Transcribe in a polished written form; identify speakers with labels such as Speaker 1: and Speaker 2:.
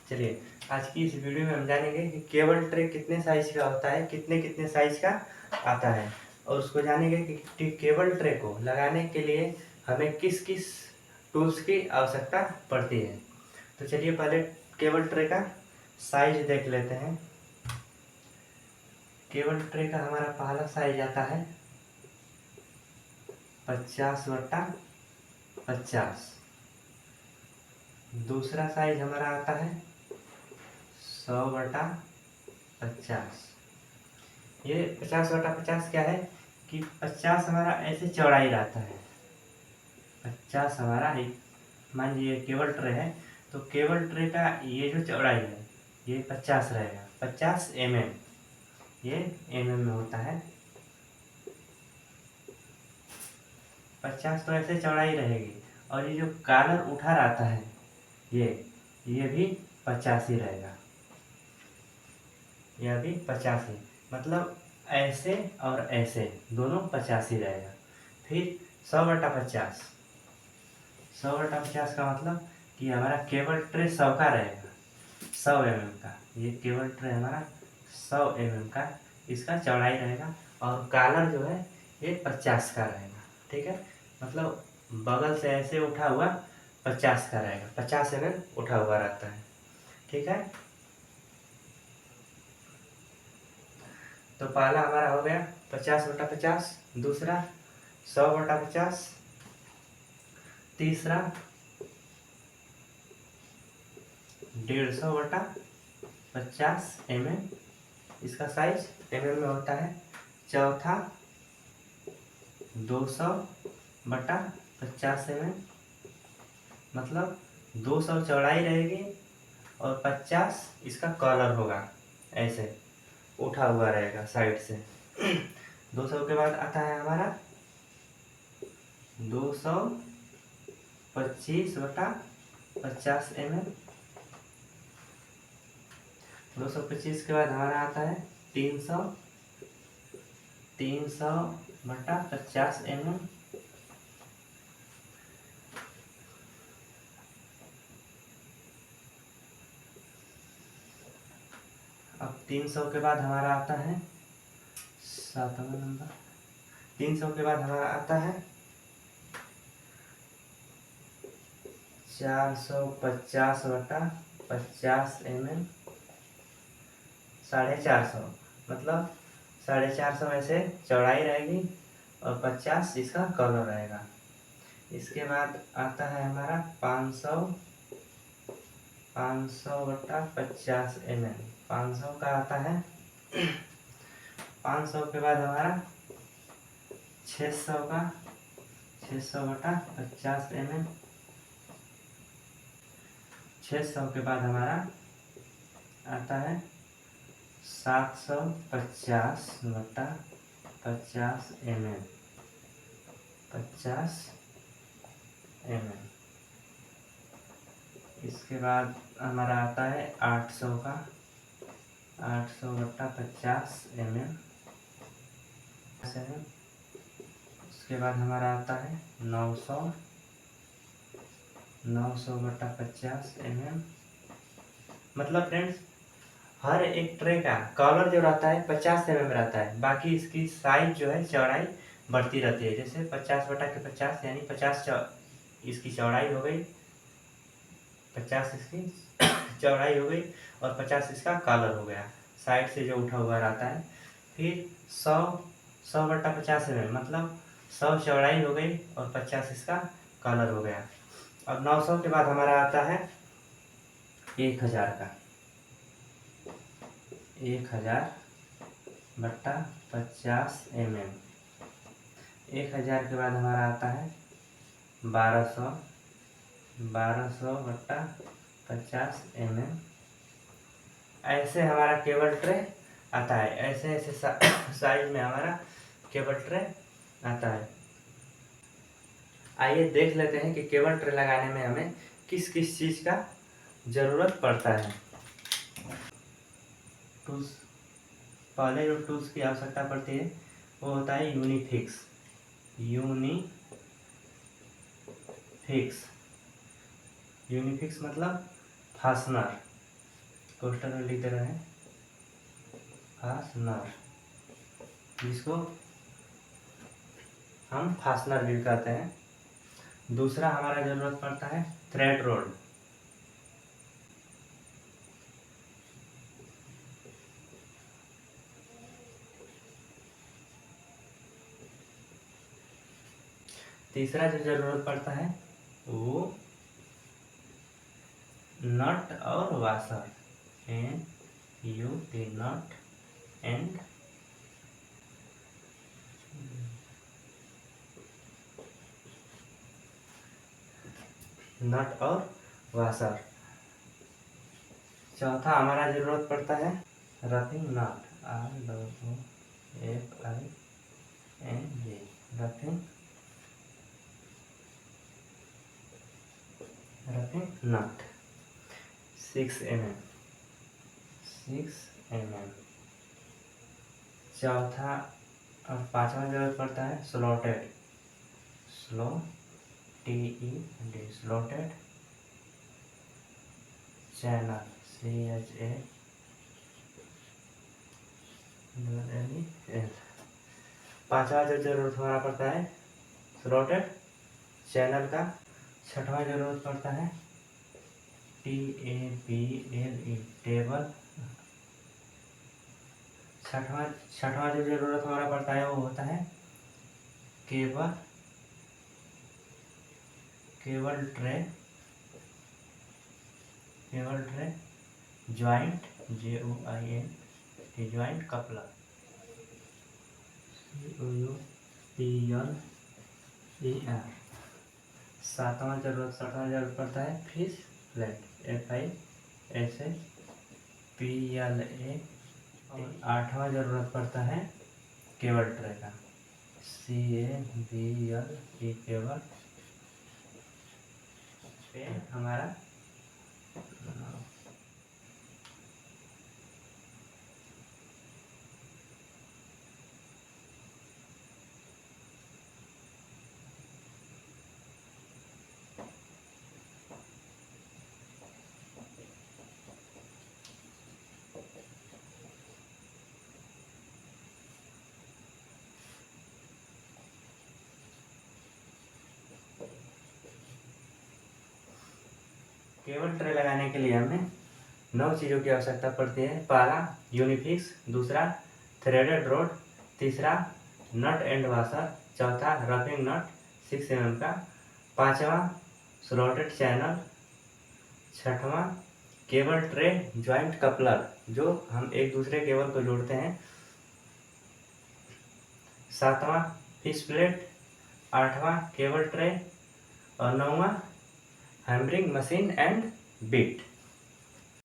Speaker 1: चलिए, आज की इस वीडियो में हम जानेंगे कि केबल ट्रे कितने साइज का होता है, कितने कितने साइज का आता है, और उसको जानेंगे कि केबल ट्रे को लगाने के लिए हमें किस किस टूल्स की आवश्यकता पड़ती है। तो चलिए पहले केबल ट्रे का साइज देख लेते हैं। केबल ट्रे का हमारा पहला साइज आता है 50/50। दूसरा साइज हमारा आता है 100/50। ये 50/50 क्या है कि 50 हमारा ऐसे चौड़ाई रहता है। 50 हमारा एक मान लीजिए केबल ट्रे है, तो केबल ट्रे का ये जो चौड़ाई है ये 50 रहेगा। 50 mm, ये mm में होता है। 50 तो ऐसे चौड़ाई रहेगी, और ये जो कॉलर उठा रहता है ये भी 50 ही रहेगा। यह भी 50 ही, मतलब ऐसे और ऐसे दोनों 50 ही रहेगा। फिर 100/50। 100/50 का मतलब कि हमारा केबल ट्रे 100 का रहेगा, 100 mm का। ये केबल ट्रे हमारा 100 mm का इसका चौड़ाई रहेगा, और कॉलर जो है ये 50 का रहेगा। ठीक है, मतलब बगल से ऐसे उठा हुआ 50 का रहेगा, 50 mm उठा हुआ रहता है। ठीक है, तो पहला हमारा हो गया 50/50, दूसरा 100/50, तीसरा 150/50 mm, इसका साइज mm में होता है। चौथा 200/50 mm, मतलब 200 चौड़ाई रहेगी और 50 इसका कॉलर होगा, ऐसे उठा हुआ रहेगा साइड से। 200 के बाद आता है हमारा 225/50 mm। 225 के बाद हमारा आता है 300/50 mm। अब 300 के बाद हमारा आता है 7वां नंबर। 300 के बाद हमारा आता है 450/50 mm। 450, मतलब 450 ऐसे चौड़ाई रहेगी और 50 इसका कॉलर रहेगा। इसके बाद आता है हमारा 500/50 mm। 500 का आता है। 500 के बाद हमारा 600 का 600/50 mm। 600 के बाद हमारा आता है 750/50 mm। 50 mm। इसके बाद हमारा आता है 800 का 800/50 mm। उसके बाद हमारा आता है 900/50 mm। मतलब फ्रेंड्स, हर एक ट्रे का कॉलर जो रहता है 50 mm रहता है, बाकी इसकी साइज जो है चौड़ाई बढ़ती रहती है। जैसे 50/50 यानी 50 इसकी चौड़ाई हो गई, 50 इसकी चौड़ाई हो गई, और 50 इसका कॉलर हो गया, साइड से जो उठा हुआ रहता है। फिर 100/50 mm, मतलब 100 चौड़ाई हो गई और 50 इसका कॉलर हो गया। अब 900 के बाद हमारा आता है 1000 का 1000/50 mm। 1000 के बाद हमारा आता है 1200/50 mm। ऐसे हमारा केबल ट्रे आता है, ऐसे ऐसे साइज में हमारा केबल ट्रे आता है। आइए देख लेते हैं कि केबल ट्रे लगाने में हमें किस किस चीज़ का ज़रूरत पड़ता है। टूल्स, पहले जो टूल्स की आवश्यकता पड़ती है वो होता है यूनिफिक्स। यूनिफिक्स मतलब फास्टनर। पोस्टर में लिख दे रहे हैं फास्टनर, जिसको हम फास्टनर भी कहते हैं। दूसरा हमारा जरूरत पड़ता है थ्रेड रोड। तीसरा जो जरूरत पड़ता है वो नट और washer, NUT, nut and nut और वाशर। चौथा हमारा जरूरत पड़ता है roofing nut, RFING, roofing nut 6 mm। चौथा और पांचवा जरूरत पड़ता है slotted, TED, slotted channel, CHANNEL। पांचवा जो जरूरत हमारा पड़ता है स्लॉटेड चैनल का। छठवां जरूरत पड़ता है TABLE, टेबल। छठवां जो जरूरत हमारा पड़ता है वो होता है cable tray, joint, JOINT, joint coupler, COUPLER। छठवां जरूरत पड़ता है फिश प्लेट, FISHPLA। और आठवां जरूरत पड़ता है केबल ट्रे का, CABLE, केबल। हमारा केबल ट्रे लगाने के लिए हमें 9 चीज़ों की आवश्यकता पड़ती है। पहला यूनिफिक्स, दूसरा थ्रेडेड रोड, तीसरा नट एंड वाशर, चौथा रफिंग नट 6 mm का, पांचवा स्लॉटेड चैनल, छठवां केबल ट्रे ज्वाइंट कपलर, जो हम एक दूसरे केबल को जोड़ते हैं, सातवां फिश प्लेट, आठवां केबल ट्रे और नौवां हैमरिंग मशीन एंड बिट।